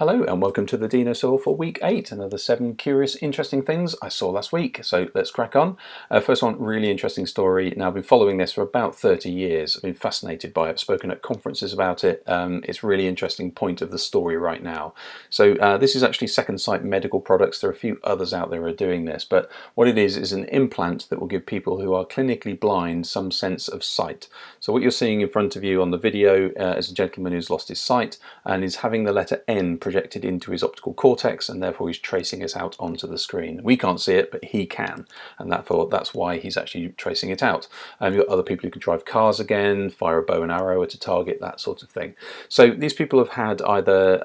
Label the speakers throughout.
Speaker 1: Hello and welcome to the Dinosaw for week 8, another 7 curious, interesting things I saw last week. So let's crack on. First one, really interesting story. Now I've been following this for about 30 years. I've been fascinated by it, I've spoken at conferences about it. It's a really interesting point of the story right now. So this is actually Second Sight Medical Products. There are a few others out there who are doing this, but what it is an implant that will give people who are clinically blind some sense of sight. So what you're seeing in front of you on the video is a gentleman who's lost his sight and is having the letter N projected into his optical cortex, and therefore he's tracing it out onto the screen. We can't see it, but he can, and that's why he's actually tracing it out. You've got other people who can drive cars again, fire a bow and arrow at a target, that sort of thing. So these people have had either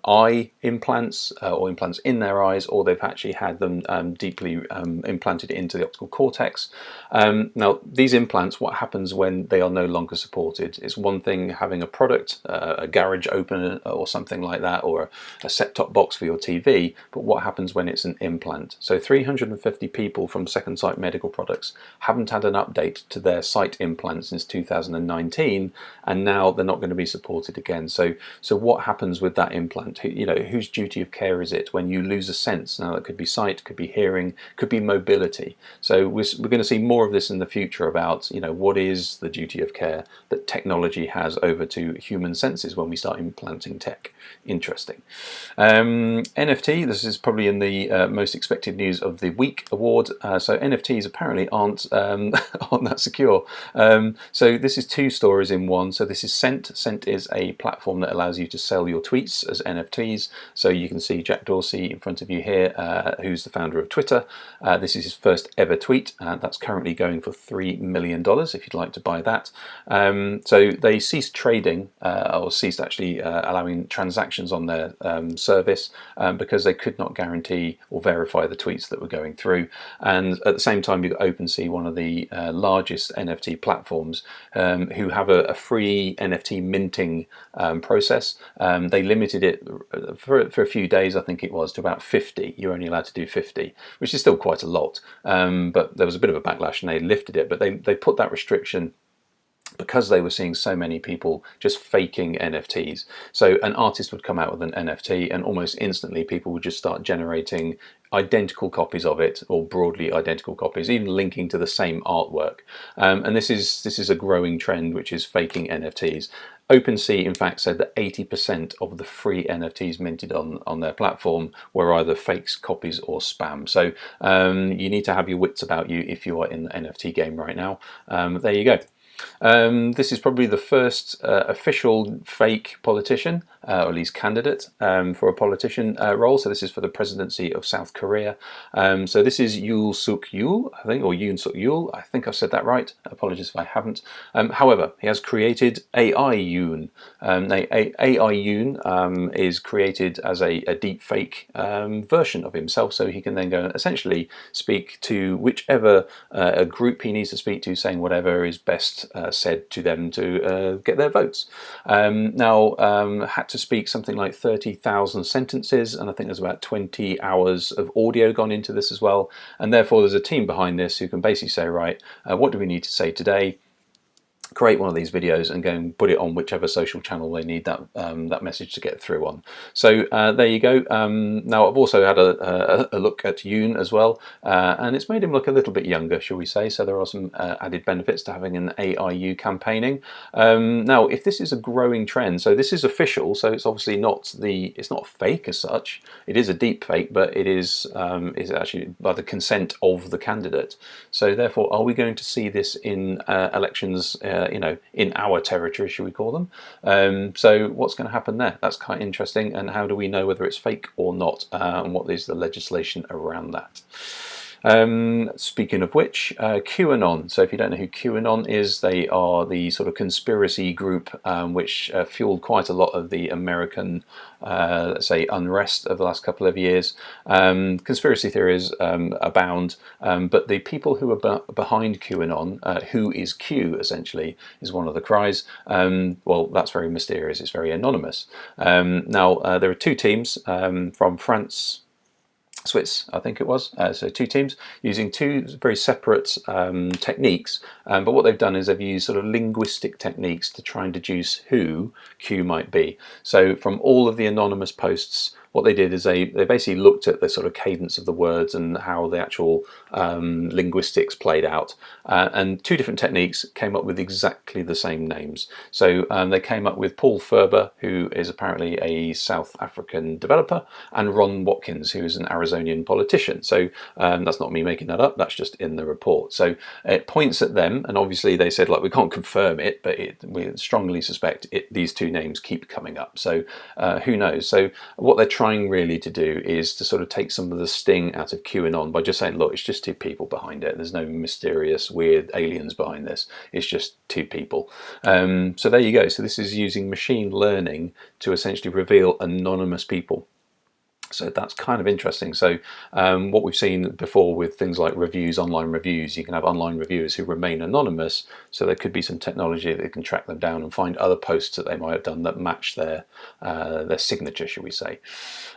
Speaker 1: eye implants or implants in their eyes, or they've actually had them deeply implanted into the optical cortex. Now these implants, what happens when they are no longer supported? It's one thing having a product, a garage opener or something like that, or a set-top box for your TV, but what happens when it's an implant? So 350 people from Second Sight Medical Products haven't had an update to their sight implant since 2019, and now they're not going to be supported again. So what happens with that implant? Whose duty of care is it when you lose a sense? Now that could be sight, could be hearing, could be mobility. So we're going to see more of this in the future about what is the duty of care that technology has over to human senses when we start implanting tech. Interesting. NFT, this is probably in the most expected news of the week award. So NFTs apparently aren't that secure. So this is two stories in one. So this is Cent. Cent is a platform that allows you to sell your tweets as NFTs. So you can see Jack Dorsey in front of you here, who's the founder of Twitter. This is his first ever tweet. That's currently going for $3 million if you'd like to buy that. So they ceased trading, or ceased actually allowing transactions on their service because they could not guarantee or verify the tweets that were going through. And at the same time, you've got OpenSea, one of the largest NFT platforms, who have a free NFT minting process. They limited it for a few days, I think it was, to about 50. You're only allowed to do 50, which is still quite a lot. But there was a bit of a backlash and they lifted it, but they put that restriction because they were seeing so many people just faking NFTs. So an artist would come out with an NFT and almost instantly people would just start generating identical copies of it, or broadly identical copies, even linking to the same artwork. And this is a growing trend, which is faking NFTs. OpenSea, in fact, said that 80% of the free NFTs minted on their platform were either fakes, copies, or spam. So you need to have your wits about you if you are in the NFT game right now. There you go. This is probably the first official fake politician, or at least candidate, for a politician role. So this is for the presidency of South Korea. So this is Yoon Suk Yeol, I think, or Yoon Suk Yeol. I think I've said that right. Apologies if I haven't. However, he has created AI Yoon. AI Yoon is created as a deep fake version of himself, so he can then go and essentially speak to whichever group he needs to speak to, saying whatever is best said to them to get their votes. Now, had to speak something like 30,000 sentences, and I think there's about 20 hours of audio gone into this as well. And therefore, there's a team behind this who can basically say, right, what do we need to say today? Create one of these videos and go and put it on whichever social channel they need that message to get through on. So there you go. Now I've also had a look at Yoon as well, and it's made him look a little bit younger, shall we say. So there are some added benefits to having an AIU campaigning. Now, if this is a growing trend, so this is official, so it's obviously it's not fake as such. It is a deep fake, but it is actually by the consent of the candidate. So therefore, are we going to see this in elections? In our territory, should we call them? So what's going to happen there? That's quite interesting. And how do we know whether it's fake or not? And what is the legislation around that? Speaking of which, QAnon. So if you don't know who QAnon is, they are the sort of conspiracy group which fueled quite a lot of the American, let's say, unrest of the last couple of years. Conspiracy theories abound, but the people who are behind QAnon, who is Q essentially, is one of the cries. Well, that's very mysterious. It's very anonymous. Now, there are two teams from France, Swiss, I think it was. So two teams using two very separate techniques, but what they've done is they've used sort of linguistic techniques to try and deduce who Q might be. So from all of the anonymous posts, what they did is they basically looked at the sort of cadence of the words and how the actual linguistics played out. And two different techniques came up with exactly the same names. So they came up with Paul Ferber, who is apparently a South African developer, and Ron Watkins, who is an Arizonian politician. So that's not me making that up, that's just in the report. So it points at them, and obviously they said, like, we can't confirm it, but we strongly suspect these two names keep coming up. So who knows? So what they're trying really to do is to sort of take some of the sting out of QAnon by just saying, look, it's just two people behind it. There's no mysterious, weird aliens behind this. It's just two people. So there you go. So this is using machine learning to essentially reveal anonymous people. So that's kind of interesting. So what we've seen before with things like reviews, online reviews, you can have online reviewers who remain anonymous. So there could be some technology that can track them down and find other posts that they might have done that match their signature, shall we say.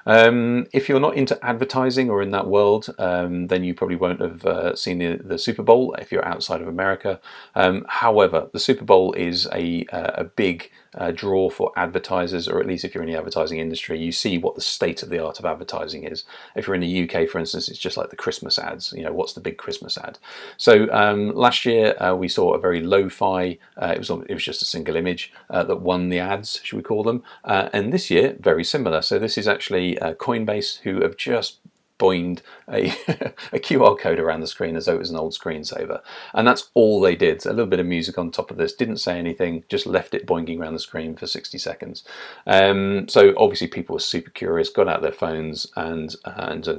Speaker 1: If you're not into advertising or in that world, then you probably won't have seen the Super Bowl if you're outside of America. However, the Super Bowl is a big draw for advertisers, or at least if you're in the advertising industry, you see what the state of the art of advertising is. If you're in the UK, for instance, it's just like the Christmas ads. You know, what's the big Christmas ad? So last year we saw a very lo-fi, it was just a single image that won the ads, should we call them, and this year very similar. So this is actually Coinbase, who have just boinged a QR code around the screen as though it was an old screensaver, and that's all they did. So a little bit of music on top of this, didn't say anything, just left it boinging around the screen for 60 seconds. So obviously people were super curious, got out their phones and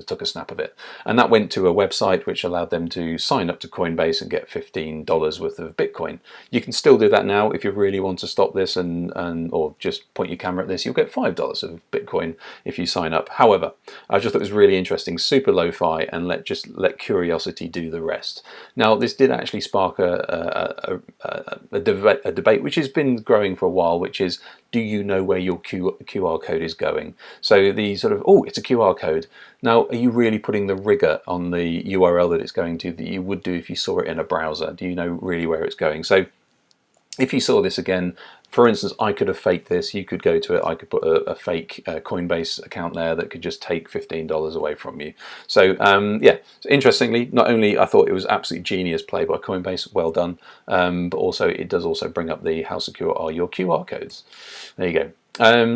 Speaker 1: took a snap of it, and that went to a website which allowed them to sign up to Coinbase and get $15 worth of Bitcoin. You can still do that now if you really want to stop this and or just point your camera at this. You'll get $5 of Bitcoin if you sign up. However, I just thought it was really interesting, super lo-fi, and let curiosity do the rest. Now this did actually spark a debate which has been growing for a while, which is, do you know where your QR code is going? So the sort of, oh, it's a QR code. Now, are you really putting the rigor on the URL that it's going to that you would do if you saw it in a browser? Do you know really where it's going? So if you saw this again, for instance, I could have faked this. You could go to it. I could put a fake Coinbase account there that could just take $15 away from you. So yeah, interestingly, not only I thought it was absolutely genius play by Coinbase, well done, but also it does also bring up the how secure are your QR codes. There you go.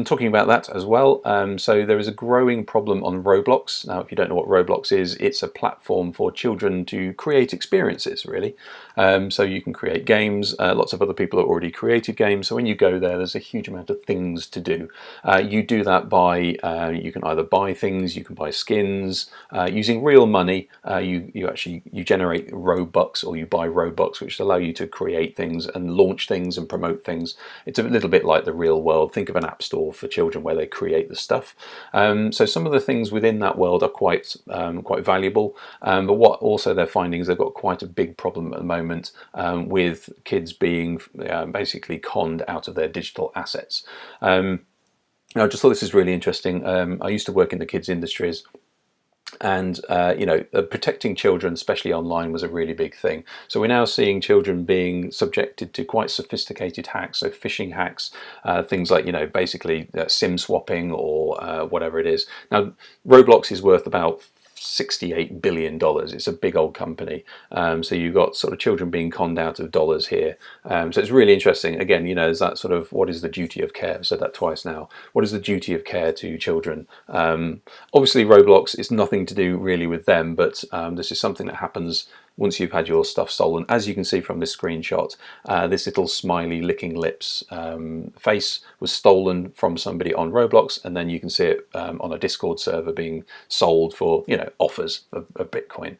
Speaker 1: Talking about that as well, so there is a growing problem on Roblox. Now, if you don't know what Roblox is, it's a platform for children to create experiences, really. So you can create games. Lots of other people have already created games. So when you go there, there's a huge amount of things to do. You do that by, you can either buy things, you can buy skins, using real money. You generate Robux, or you buy Robux, which allow you to create things and launch things and promote things. It's a little bit like the real world. Think of an app store for children where they create the stuff. So some of the things within that world are quite valuable, but what also they're finding is they've got quite a big problem at the moment with kids being basically conned out of their digital assets. I just thought this is really interesting. I used to work in the kids industries, and protecting children, especially online, was a really big thing. So we're now seeing children being subjected to quite sophisticated hacks, so phishing hacks, things like basically SIM swapping or whatever it is. Now Roblox is worth about $68 billion. It's a big old company. So you've got sort of children being conned out of dollars here. So it's really interesting. Again, there's that sort of, what is the duty of care? I've said that twice now. What is the duty of care to children? Obviously Roblox is nothing to do really with them, but this is something that happens once you've had your stuff stolen. As you can see from this screenshot, this little smiley licking lips face was stolen from somebody on Roblox, and then you can see it on a Discord server being sold for offers of Bitcoin.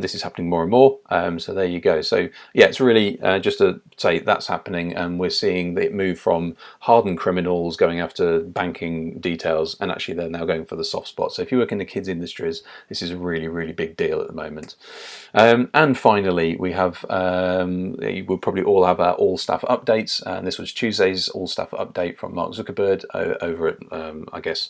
Speaker 1: This is happening more and more, so there you go. So yeah, it's really just to say that's happening, and we're seeing it move from hardened criminals going after banking details, and actually they're now going for the soft spot. So if you work in the kids industries, this is a really, really big deal at the moment. And finally, we have, we'll probably all have our all staff updates. And this was Tuesday's all staff update from Mark Zuckerberg over at, I guess,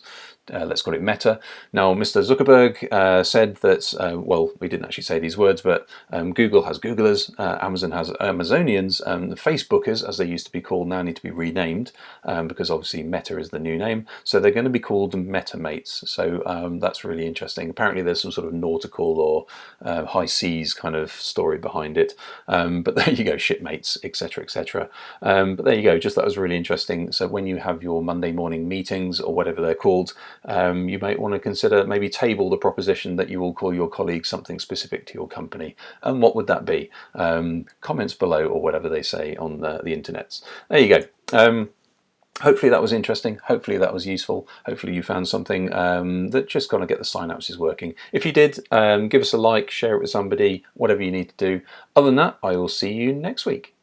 Speaker 1: let's call it Meta. Now, Mr. Zuckerberg said that, well, we didn't actually say these words, but Google has Googlers, Amazon has Amazonians, the Facebookers, as they used to be called, now need to be renamed because obviously Meta is the new name. So they're going to be called Metamates. So that's really interesting. Apparently there's some sort of nautical or high seas kind of story behind it. But there you go, shipmates, etc., etc. But there you go, just that was really interesting. So when you have your Monday morning meetings or whatever they're called, you might want to consider maybe table the proposition that you will call your colleagues something specific to your company. And what would that be? Comments below or whatever they say on the internets. There you go. Hopefully that was interesting. Hopefully that was useful. Hopefully you found something that just going to get the synapses working. If you did, give us a like, share it with somebody, whatever you need to do. Other than that, I will see you next week.